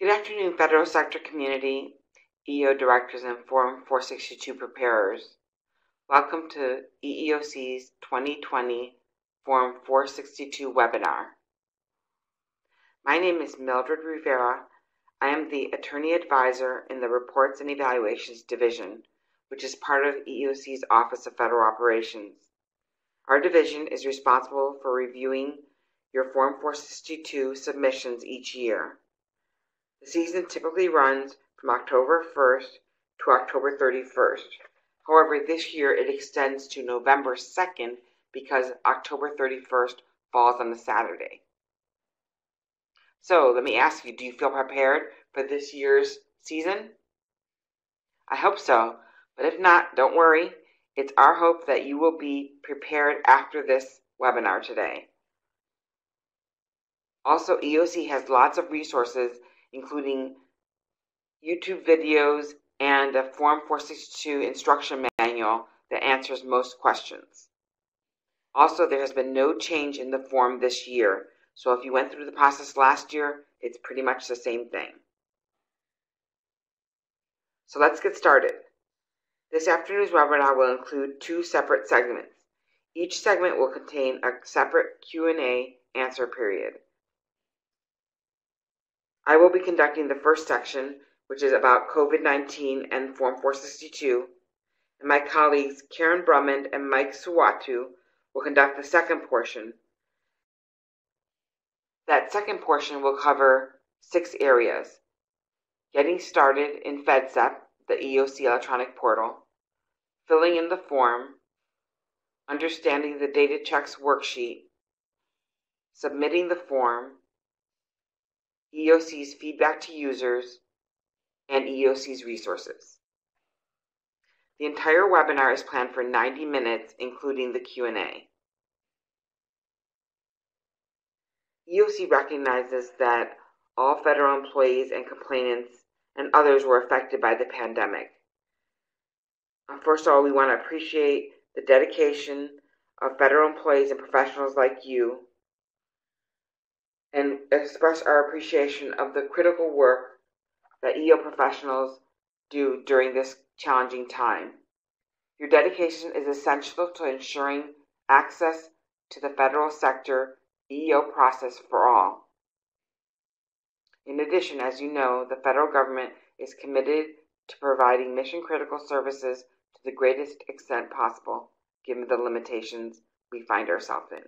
Good afternoon, Federal Sector Community, EEO Directors, and Form 462 Preparers. Welcome to EEOC's 2020 Form 462 webinar. My name is Mildred Rivera. I am the Attorney Advisor in the Reports and Evaluations Division, which is part of EEOC's Office of Federal Operations. Our division is responsible for reviewing your Form 462 submissions each year. The season typically runs from October 1st to October 31st. However, this year it extends to November 2nd because October 31st falls on a Saturday. So let me ask you, do you feel prepared for this year's season? I hope so, but if not, don't worry. It's our hope that you will be prepared after this webinar today. Also, EEOC has lots of resources, including YouTube videos and a Form 462 instruction manual that answers most questions. Also, there has been no change in the form this year, so if you went through the process last year, it's pretty much the same thing. So let's get started. This afternoon's webinar will include two separate segments. Each segment will contain a separate Q&A answer period. I will be conducting the first section, which is about COVID-19 and Form 462, and my colleagues Karen Brummond and Mike Suwatu will conduct the second portion. That second portion will cover 6 areas: getting started in FedSep, the EEOC electronic portal, filling in the form, understanding the data checks worksheet, submitting the form, EEOC's feedback to users, and EEOC's resources. The entire webinar is planned for 90 minutes, including the Q&A. EEOC recognizes that all federal employees and complainants and others were affected by the pandemic. First of all, we want to appreciate the dedication of federal employees and professionals like you, and express our appreciation of the critical work that EEO professionals do during this challenging time. Your dedication is essential to ensuring access to the federal sector EEO process for all. In addition, as you know, the federal government is committed to providing mission-critical services to the greatest extent possible, given the limitations we find ourselves in.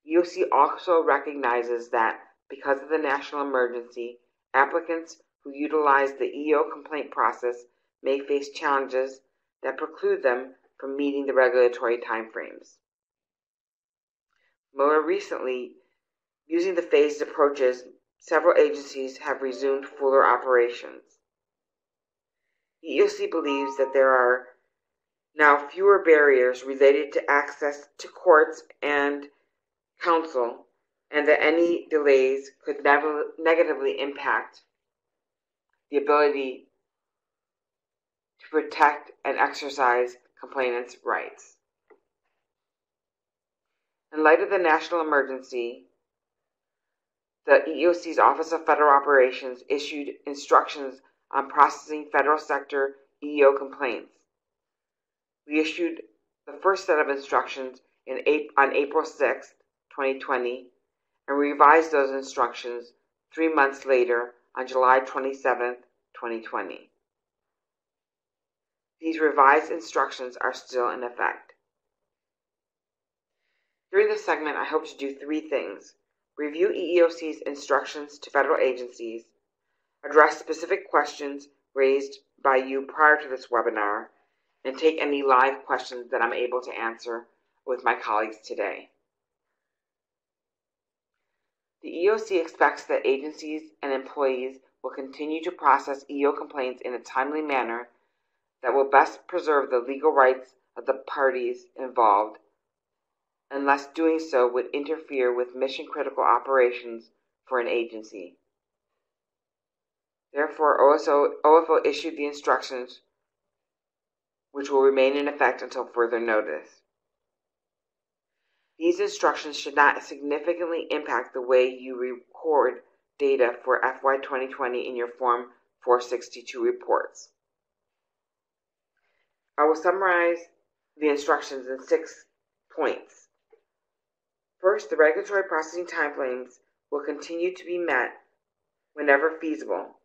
EEOC also recognizes that because of the national emergency, applicants who utilize the EEO complaint process may face challenges that preclude them from meeting the regulatory timeframes. More recently, using the phased approaches, several agencies have resumed fuller operations. EEOC believes that there are now fewer barriers related to access to courts and counsel, and that any delays could negatively impact the ability to protect and exercise complainants' rights. In light of the national emergency, the EEOC's Office of Federal Operations issued instructions on processing federal sector EEO complaints. We issued the first set of instructions on April 6th, 2020, and revised those instructions 3 months later on July 27th, 2020. These revised instructions are still in effect. During this segment, I hope to do 3 things: review EEOC's instructions to federal agencies, address specific questions raised by you prior to this webinar, and take any live questions that I'm able to answer with my colleagues today. The EEOC expects that agencies and employees will continue to process EEO complaints in a timely manner that will best preserve the legal rights of the parties involved, unless doing so would interfere with mission-critical operations for an agency. Therefore, OFO issued the instructions, which will remain in effect until further notice. These instructions should not significantly impact the way you record data for FY 2020 in your Form 462 reports. I will summarize the instructions in 6 points. First, the regulatory processing timeframes will continue to be met whenever feasible.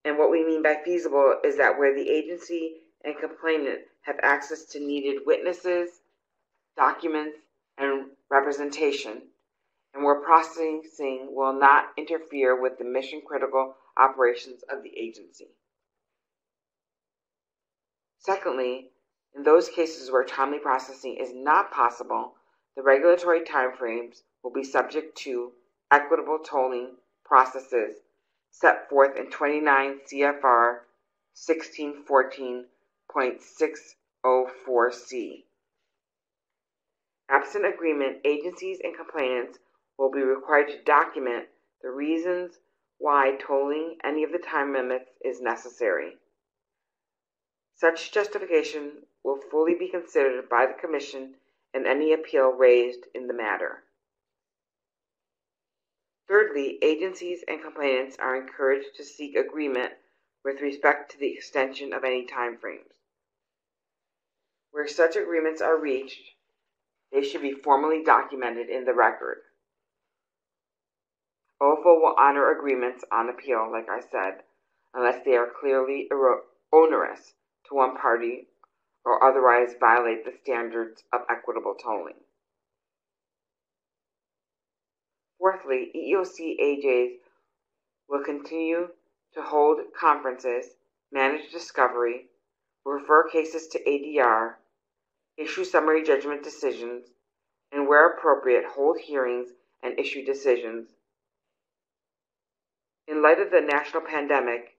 And what we mean by feasible is that where the agency and complainant have access to needed witnesses, documents, and representation, and where processing will not interfere with the mission-critical operations of the agency. Secondly, in those cases where timely processing is not possible, the regulatory timeframes will be subject to equitable tolling processes set forth in 29 CFR 1614.604C. Absent agreement, agencies and complainants will be required to document the reasons why tolling any of the time limits is necessary. Such justification will fully be considered by the Commission in any appeal raised in the matter. Thirdly, agencies and complainants are encouraged to seek agreement with respect to the extension of any timeframes. Where such agreements are reached, they should be formally documented in the record. OFO will honor agreements on appeal, like I said, unless they are clearly onerous to one party or otherwise violate the standards of equitable tolling. Fourthly, EEOC AJs will continue to hold conferences, manage discovery, refer cases to ADR, issue summary judgment decisions, and where appropriate, hold hearings and issue decisions. In light of the national pandemic,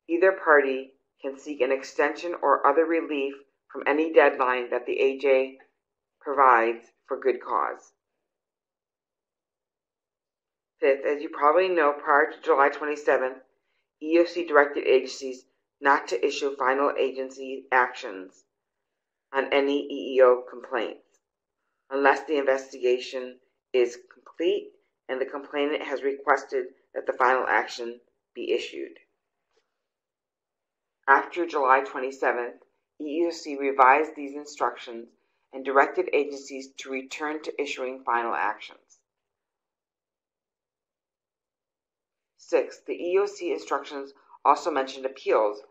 either party can seek an extension or other relief from any deadline that the AJ provides for good cause. Fifth, as you probably know, prior to July 27th, EEOC directed agencies not to issue final agency actions on any EEO complaints unless the investigation is complete and the complainant has requested that the final action be issued. After July 27th, EEOC revised these instructions and directed agencies to return to issuing final actions. Sixth, the EEOC instructions also mentioned appeals,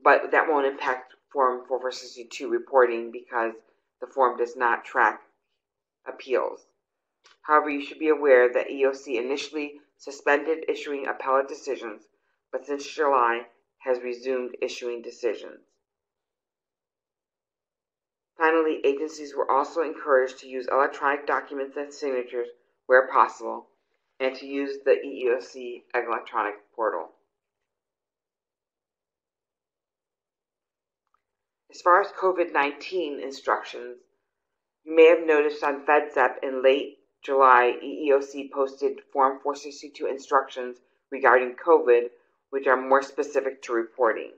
but that won't impact Form 4462 reporting because the form does not track appeals. However, you should be aware that EEOC initially suspended issuing appellate decisions, but since July has resumed issuing decisions. Finally, agencies were also encouraged to use electronic documents and signatures where possible, and to use the EEOC electronic portal. As far as COVID-19 instructions, you may have noticed on FedSep in late July, EEOC posted Form 462 instructions regarding COVID, which are more specific to reporting.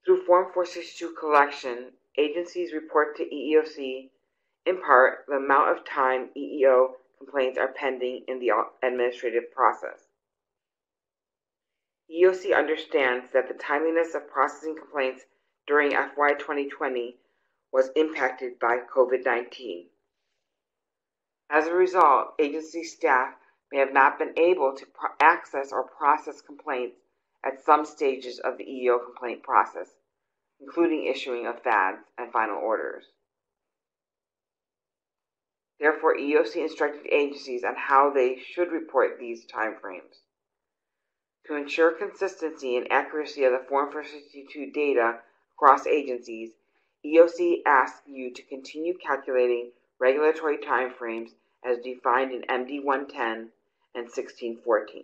Through Form 462 collection, agencies report to EEOC, in part, the amount of time EEO complaints are pending in the administrative process. EEOC understands that the timeliness of processing complaints during FY 2020 was impacted by COVID-19. As a result, agency staff may have not been able to access or process complaints at some stages of the EEO complaint process, including issuing of FADs and final orders. Therefore, EEOC instructed agencies on how they should report these timeframes. To ensure consistency and accuracy of the Form 462 data across agencies, EEOC asks you to continue calculating regulatory timeframes as defined in MD 110 and 1614.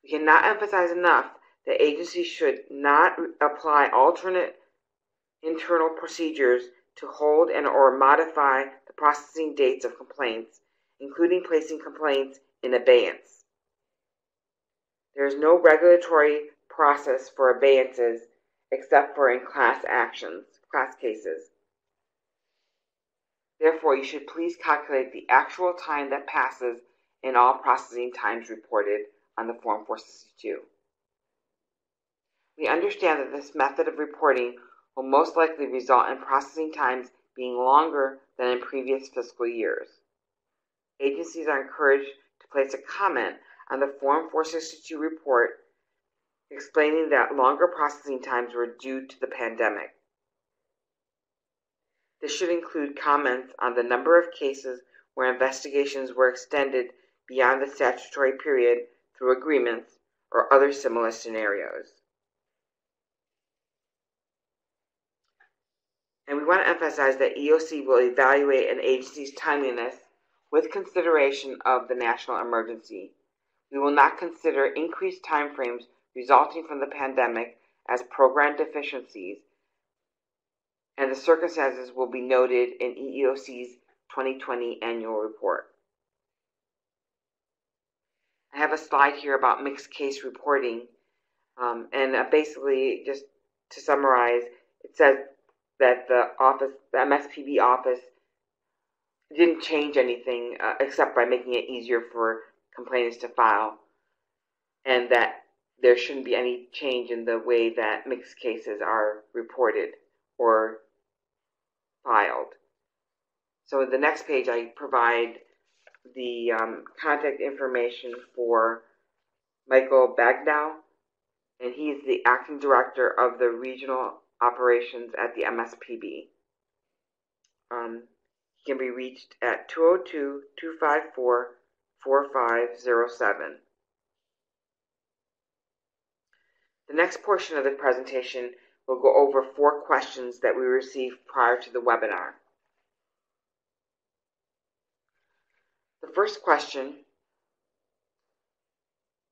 We cannot emphasize enough that agencies should not apply alternate internal procedures to hold and or modify the processing dates of complaints, including placing complaints in abeyance. There is no regulatory process for abeyances except for in class cases. Therefore, you should please calculate the actual time that passes in all processing times reported on the Form 462. We understand that this method of reporting will most likely result in processing times being longer than in previous fiscal years. Agencies are encouraged to place a comment on the Form 462 report explaining that longer processing times were due to the pandemic. This should include comments on the number of cases where investigations were extended beyond the statutory period through agreements or other similar scenarios. And we want to emphasize that EEOC will evaluate an agency's timeliness with consideration of the national emergency. We will not consider increased timeframes resulting from the pandemic as program deficiencies, and the circumstances will be noted in EEOC's 2020 annual report. I have a slide here about mixed case reporting, and basically, just to summarize, it says that the MSPB office didn't change anything except by making it easier for complainants to file, and that there shouldn't be any change in the way that mixed cases are reported or filed. So in the next page, I provide the contact information for Michael Bagnow, and he is the acting director of the regional operations at the MSPB. He can be reached at 202-254-4507. The next portion of the presentation will go over 4 questions that we received prior to the webinar. The first question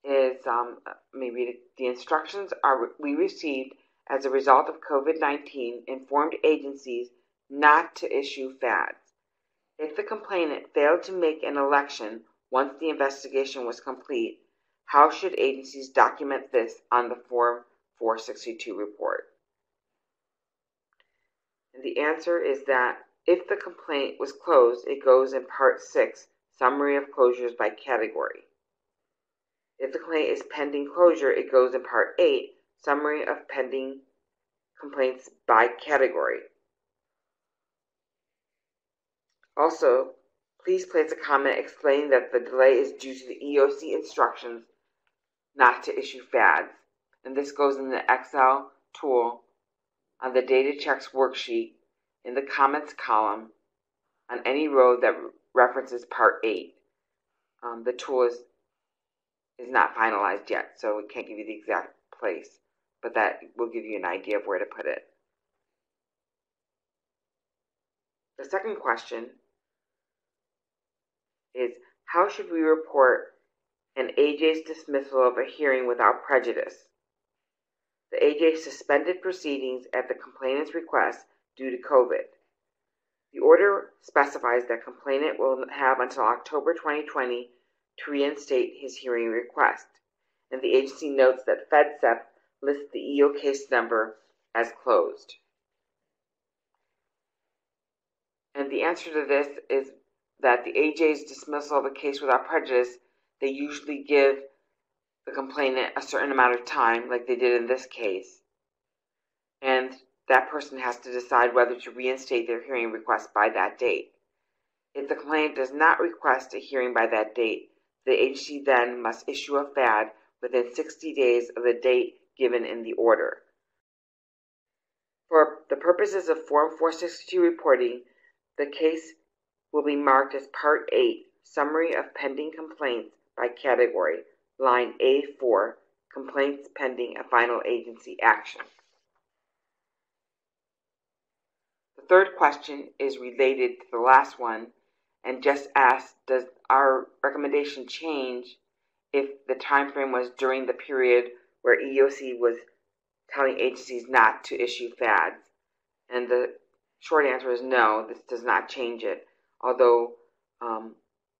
is, the instructions we received as a result of COVID-19 informed agencies not to issue FADs. If the complainant failed to make an election once the investigation was complete, how should agencies document this on the Form 462 report? And the answer is that if the complaint was closed, it goes in Part 6, Summary of Closures by Category. If the complaint is pending closure, it goes in Part 8, Summary of Pending Complaints by Category. Also, please place a comment explaining that the delay is due to the EEOC instructions not to issue FADs, and this goes in the Excel tool on the Data Checks worksheet in the comments column on any row that references Part 8. The tool is not finalized yet, so we can't give you the exact place, but that will give you an idea of where to put it. The second question is, how should we report an AJ's dismissal of a hearing without prejudice? The AJ suspended proceedings at the complainant's request due to COVID. The order specifies that complainant will have until October 2020 to reinstate his hearing request, and the agency notes that FedSep lists the EO case number as closed. And the answer to this is that the AJ's dismissal of a case without prejudice, they usually give the complainant a certain amount of time, like they did in this case, and that person has to decide whether to reinstate their hearing request by that date. If the complainant does not request a hearing by that date, the agency then must issue a FAD within 60 days of the date given in the order. For the purposes of Form 462 reporting, the case will be marked as Part 8, Summary of Pending Complaints by Category, line A4, Complaints Pending a Final Agency Action. The third question is related to the last one and just asks, does our recommendation change if the time frame was during the period where EEOC was telling agencies not to issue FADs? And the short answer is no, this does not change it, although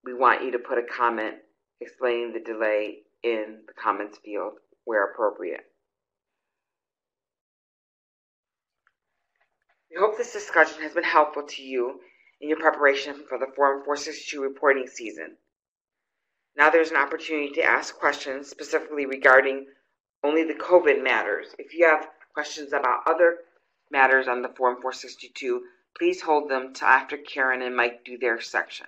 we want you to put a comment explaining the delay in the comments field where appropriate. We hope this discussion has been helpful to you, in your preparation for the Form 462 reporting season. Now there's an opportunity to ask questions specifically regarding only the COVID matters. If you have questions about other matters on the Form 462, please hold them till after Karen and Mike do their section.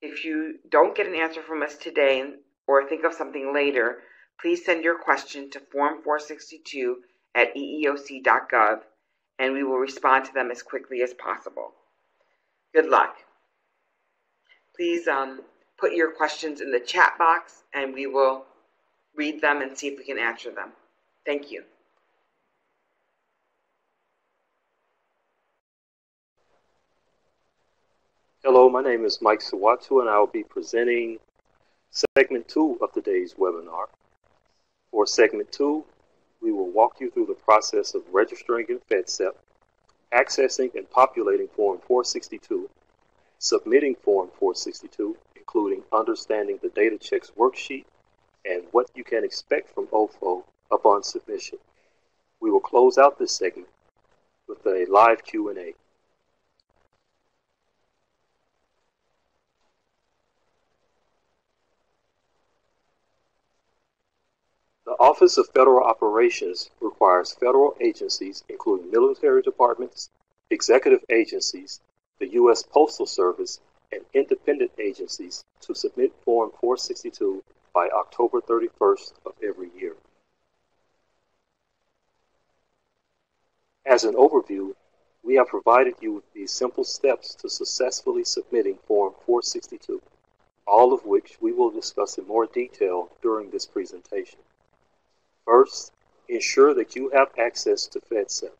If you don't get an answer from us today or think of something later, please send your question to form462@eeoc.gov and we will respond to them as quickly as possible. Good luck. Please put your questions in the chat box and we will read them and see if we can answer them. Thank you. Hello, my name is Mike Sawatu and I will be presenting segment 2 of today's webinar. For segment 2, we will walk you through the process of registering in FedSep, accessing and populating Form 462, submitting Form 462, including understanding the data checks worksheet, and what you can expect from OFO upon submission. We will close out this segment with a live Q&A. The Office of Federal Operations requires federal agencies, including military departments, executive agencies, the U.S. Postal Service, and independent agencies to submit Form 462 by October 31st of every year. As an overview, we have provided you with these simple steps to successfully submitting Form 462, all of which we will discuss in more detail during this presentation. First, ensure that you have access to FedSep.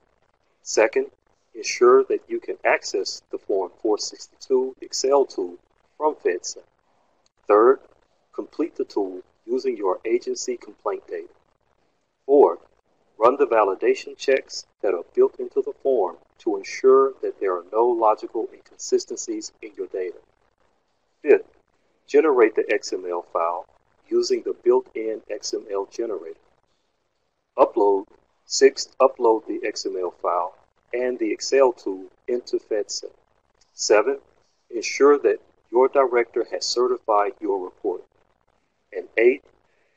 Second, ensure that you can access the Form 462 Excel tool from FedSep. Third, complete the tool using your agency complaint data. Fourth, run the validation checks that are built into the form to ensure that there are no logical inconsistencies in your data. Fifth, generate the XML file using the built-in XML generator. Sixth, upload the XML file and the Excel tool into FedSep. 7. Ensure that your director has certified your report. And 8.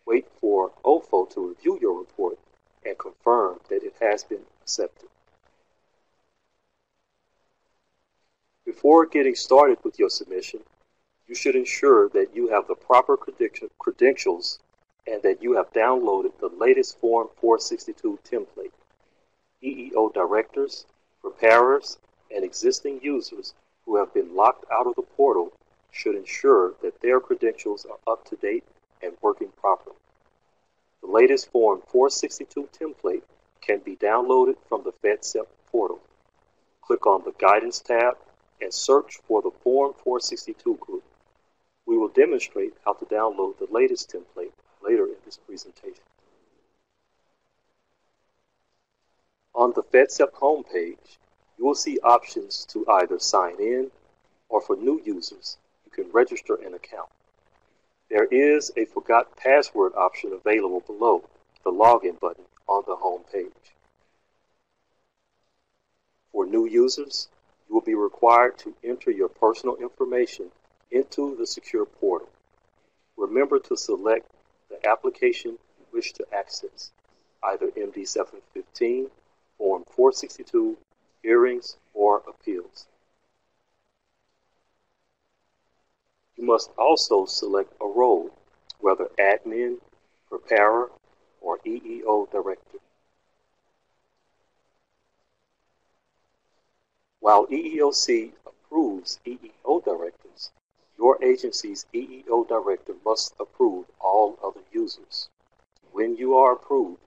Wait for OFO to review your report and confirm that it has been accepted. Before getting started with your submission, you should ensure that you have the proper credentials and that you have downloaded the latest Form 462 template. EEO directors, preparers, and existing users who have been locked out of the portal should ensure that their credentials are up to date and working properly. The latest Form 462 template can be downloaded from the FedSep portal. Click on the Guidance tab and search for the Form 462 group. We will demonstrate how to download the latest template later in this presentation. On the FedSep homepage, you will see options to either sign in or for new users, you can register an account. There is a Forgot Password option available below the Login button on the homepage. For new users, you will be required to enter your personal information into the secure portal. Remember to select the application you wish to access, either MD 715, Form 462, hearings, or appeals. You must also select a role, whether admin, preparer, or EEO director. While EEOC approves EEO directors, your agency's EEO director must approve all other users. When you are approved,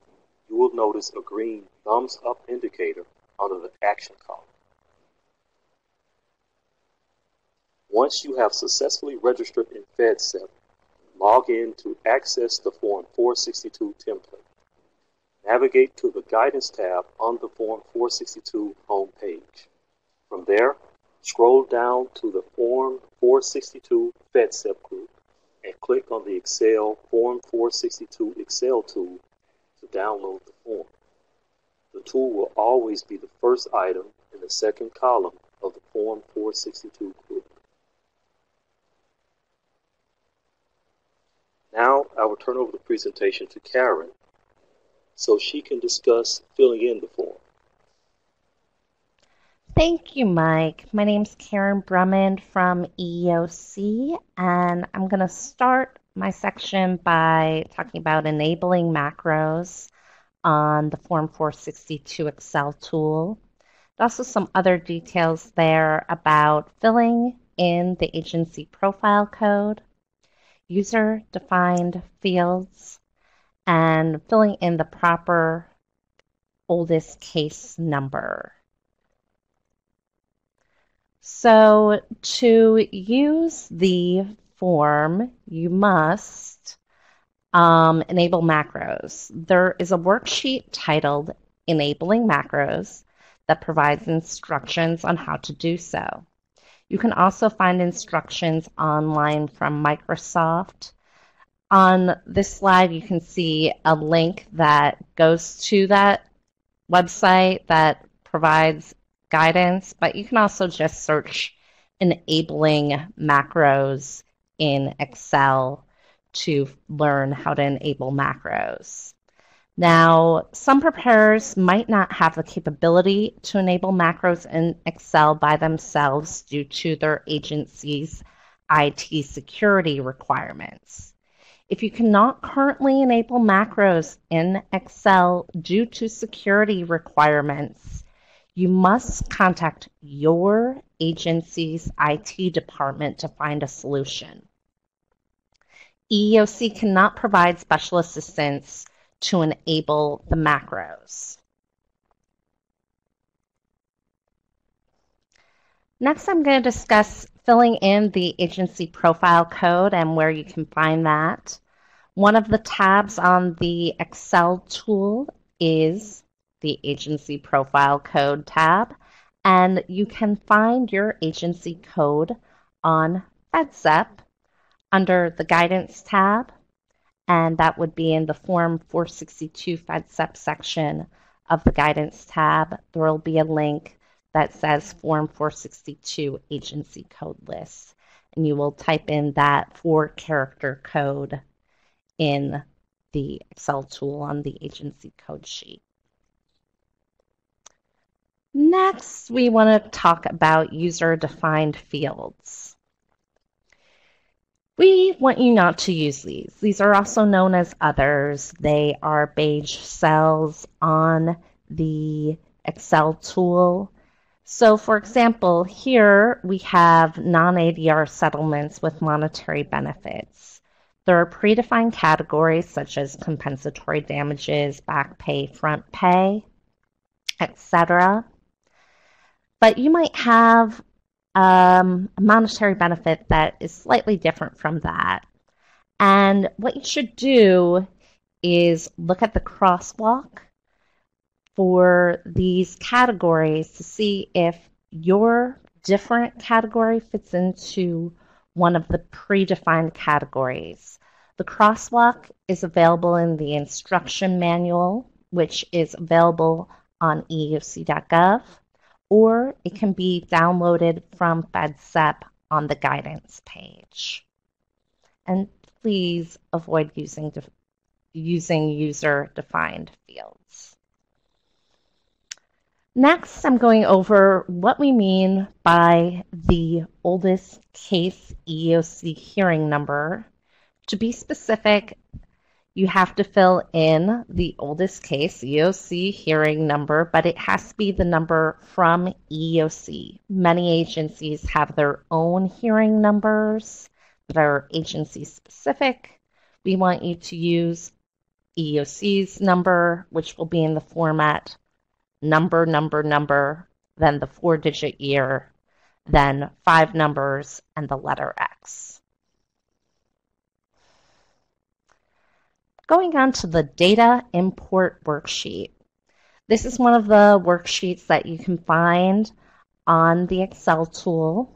you will notice a green thumbs up indicator under the action column. Once you have successfully registered in FedSep, log in to access the Form 462 template. Navigate to the Guidance tab on the Form 462 homepage. From there, scroll down to the Form 462 FedSep group and click on the Excel Form 462 Excel tool to download the form. The tool will always be the first item in the second column of the Form 462 group. Now I will turn over the presentation to Karen so she can discuss filling in the form. Thank you, Mike. My name's Karen Brummond from EEOC, and I'm going to start my section by talking about enabling macros on the Form 462 Excel tool. Also some other details there about filling in the agency profile code, user-defined fields, and filling in the proper oldest case number. So to use the form, you must enable macros. There is a worksheet titled Enabling Macros that provides instructions on how to do so. You can also find instructions online from Microsoft. On this slide, you can see a link that goes to that website that provides guidance, but you can also just search enabling macros in Excel to learn how to enable macros. Now, some preparers might not have the capability to enable macros in Excel by themselves due to their agency's IT security requirements. If you cannot currently enable macros in Excel due to security requirements, you must contact your agency's IT department to find a solution. EEOC cannot provide special assistance to enable the macros. Next, I'm going to discuss filling in the agency profile code and where you can find that. One of the tabs on the Excel tool is the agency profile code tab, and you can find your agency code on FEDSEP under the guidance tab, and that would be in the Form 462 FEDSEP section of the guidance tab. There will be a link that says Form 462 Agency Code List, and you will type in that 4-character code in the Excel tool on the agency code sheet. Next, we want to talk about user-defined fields. We want you not to use these. These are also known as others. They are beige cells on the Excel tool. So for example, here we have non-ADR settlements with monetary benefits. There are predefined categories such as compensatory damages, back pay, front pay, etc. But you might have a monetary benefit that is slightly different from that. And what you should do is look at the crosswalk for these categories to see if your different category fits into one of the predefined categories. The crosswalk is available in the instruction manual, which is available on EEOC.gov, or it can be downloaded from FEDSEP on the guidance page. And please avoid using user-defined fields. Next, I'm going over what we mean by the oldest case EEOC hearing number. To be specific, you have to fill in the oldest case EEOC hearing number, but it has to be the number from EEOC. Many agencies have their own hearing numbers that are agency specific. We want you to use EEOC's number, which will be in the format number, then the 4-digit year, then 5 numbers, and the letter X. Going on to the data import worksheet. This is one of the worksheets that you can find on the Excel tool.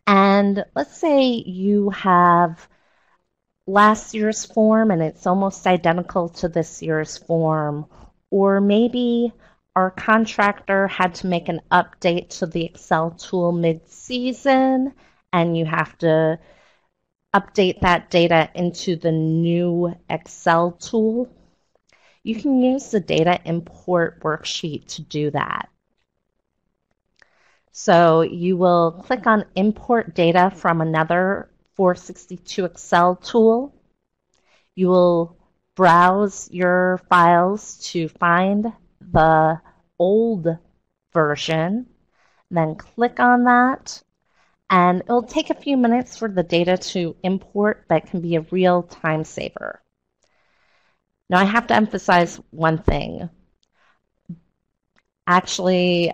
And let's say you have last year's form and it's almost identical to this year's form, or maybe our contractor had to make an update to the Excel tool mid-season, and you have to update that data into the new Excel tool, you can use the data import worksheet to do that. So you will click on import data from another 462 Excel tool. You will browse your files to find the old version, then click on that, and it'll take a few minutes for the data to import, but it can be a real time saver. Now I have to emphasize one thing. Actually,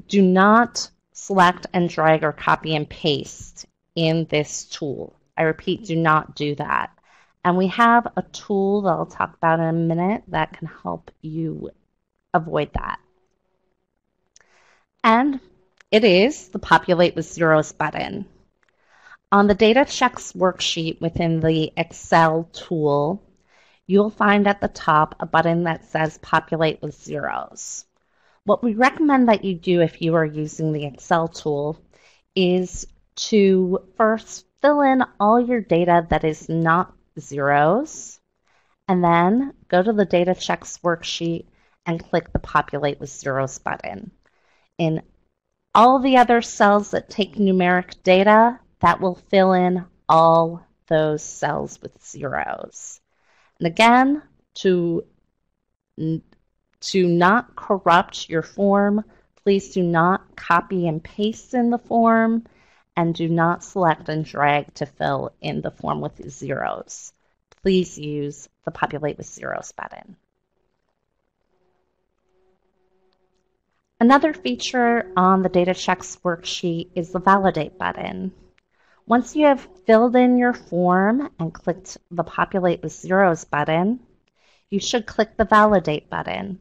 do not select and drag or copy and paste in this tool. I repeat, do not do that. And we have a tool that I'll talk about in a minute that can help you avoid that. And it is the Populate with Zeros button. On the Data Checks worksheet within the Excel tool, you'll find at the top a button that says Populate with Zeros. What we recommend that you do if you are using the Excel tool is to first fill in all your data that is not zeros, and then go to the Data Checks worksheet and click the Populate with Zeros button. In all the other cells that take numeric data, that will fill in all those cells with zeros. And again, to not corrupt your form, please do not copy and paste in the form, and do not select and drag to fill in the form with zeros. Please use the Populate with Zeros button. Another feature on the Data Checks worksheet is the Validate button. Once you have filled in your form and clicked the Populate with Zeros button, you should click the Validate button.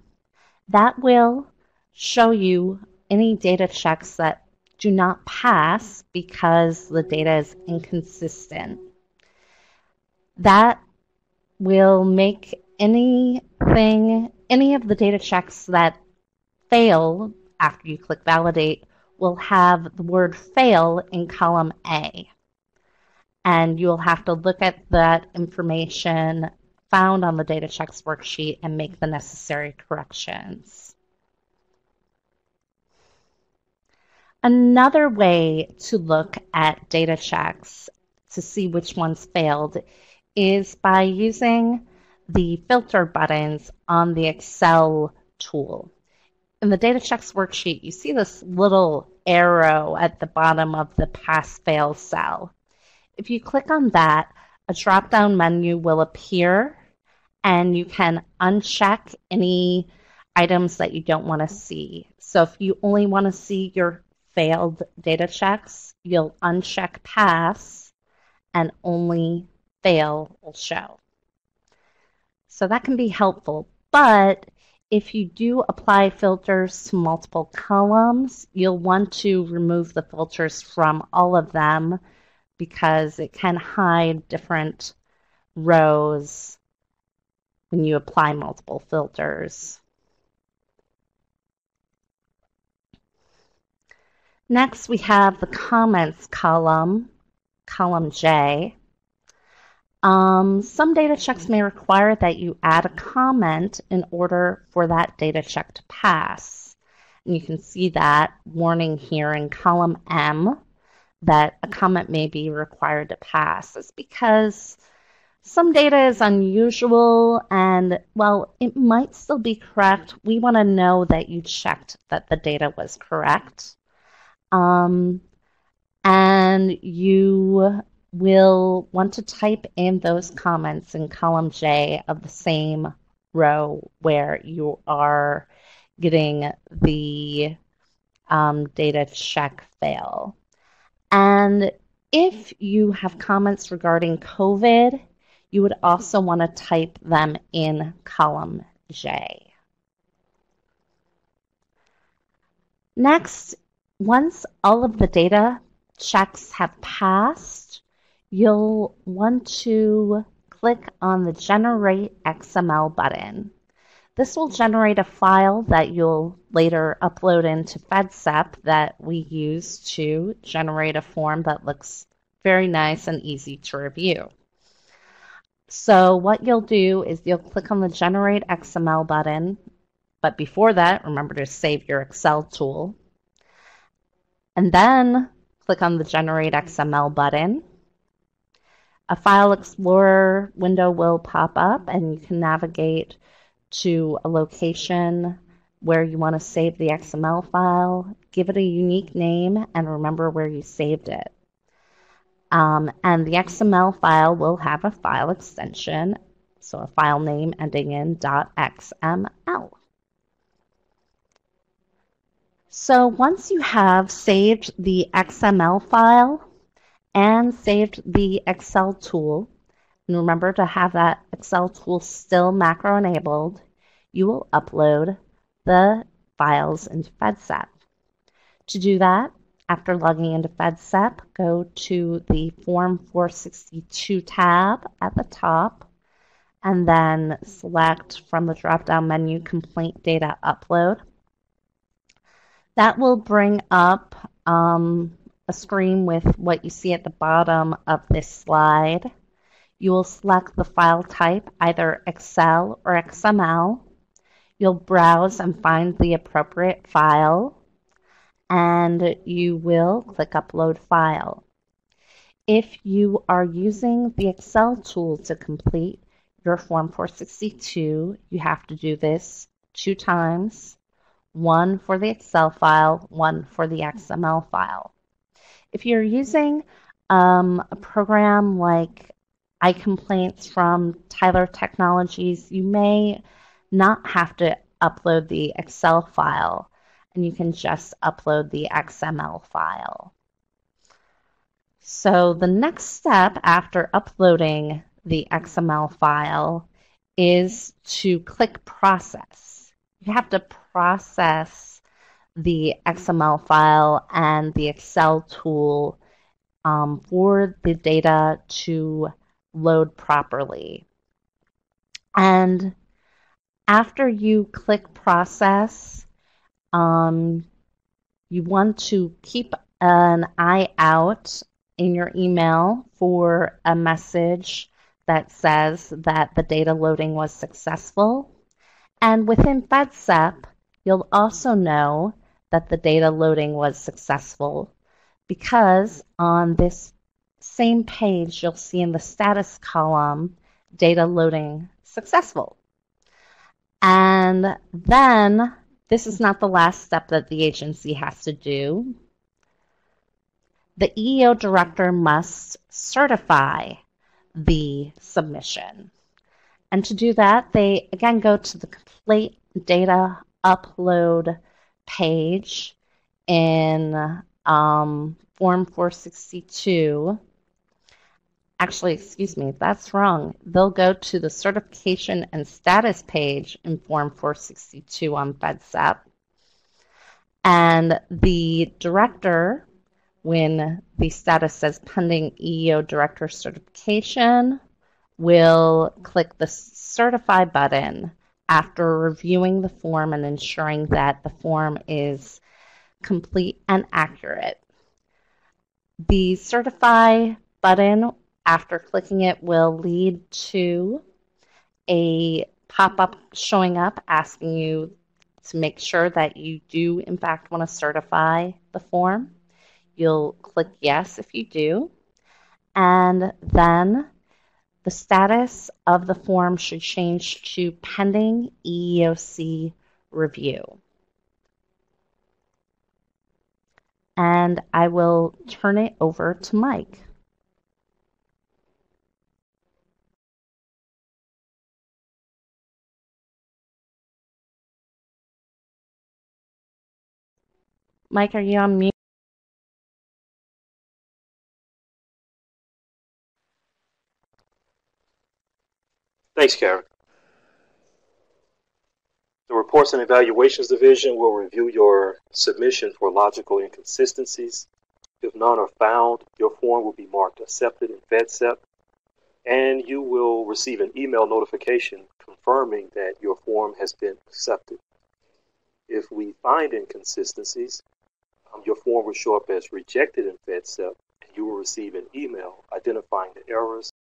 That will show you any data checks that do not pass because the data is inconsistent. That will make any of the data checks that fail after you click Validate will have the word fail in column A. And you'll have to look at that information found on the Data Checks worksheet and make the necessary corrections. Another way to look at data checks to see which ones failed is by using the filter buttons on the Excel tool. In the Data Checks worksheet, you see this little arrow at the bottom of the pass-fail cell. If you click on that, a drop-down menu will appear, and you can uncheck any items that you don't want to see. So if you only want to see your failed data checks, you'll uncheck Pass, and only Fail will show. So that can be helpful, but if you do apply filters to multiple columns, you'll want to remove the filters from all of them because it can hide different rows when you apply multiple filters. Next, we have the comments column, column J. Some data checks may require that you add a comment in order for that data check to pass. And you can see that warning here in column M that a comment may be required to pass. It's because some data is unusual and, while it might still be correct, we want to know that you checked that the data was correct. And you will want to type in those comments in column J of the same row where you are getting the data check fail. And if you have comments regarding COVID, you would also want to type them in column J. Next, once all of the data checks have passed, you'll want to click on the Generate XML button. This will generate a file that you'll later upload into FedSep that we use to generate a form that looks very nice and easy to review. So what you'll do is you'll click on the Generate XML button, but before that, remember to save your Excel tool. And then click on the Generate XML button. A File Explorer window will pop up and you can navigate to a location where you want to save the XML file, give it a unique name, and remember where you saved it. And the XML file will have a file extension, so a file name ending in .xml. So once you have saved the XML file and saved the Excel tool, and remember to have that Excel tool still macro enabled, you will upload the files into FedSep. To do that, after logging into FedSep, go to the Form 462 tab at the top, and then select from the drop-down menu Complaint Data Upload. That will bring up a screen with what you see at the bottom of this slide. You will select the file type, either Excel or XML. You'll browse and find the appropriate file, and you will click Upload File. If you are using the Excel tool to complete your Form 462, you have to do this 2 times, one for the Excel file, one for the XML file. If you're using a program like iComplaints from Tyler Technologies, you may not have to upload the Excel file, and you can just upload the XML file. So the next step after uploading the XML file is to click Process. You have to process the XML file and the Excel tool for the data to load properly. And after you click Process, you want to keep an eye out in your email for a message that says that the data loading was successful. And within FedSep, you'll also know that the data loading was successful because on this same page, you'll see in the status column, data loading successful. And then this is not the last step that the agency has to do. The EEO Director must certify the submission. And to do that, they again go to the Complete Data Upload page in Form 462. Actually, excuse me, that's wrong. They'll go to the Certification and Status page in Form 462 on FedSep. And the director, when the status says Pending EEO Director Certification, will click the Certify button after reviewing the form and ensuring that the form is complete and accurate. The Certify button, after clicking it, will lead to a pop-up showing up asking you to make sure that you do in fact want to certify the form. You'll click yes if you do, and then the status of the form should change to Pending EEOC Review. And I will turn it over to Mike. Mike, are you on mute? Thanks, Karen. The Reports and Evaluations Division will review your submission for logical inconsistencies. If none are found, your form will be marked accepted in FedSep. and you will receive an email notification confirming that your form has been accepted. If we find inconsistencies, your form will show up as rejected in FedSep, and you will receive an email identifying the errors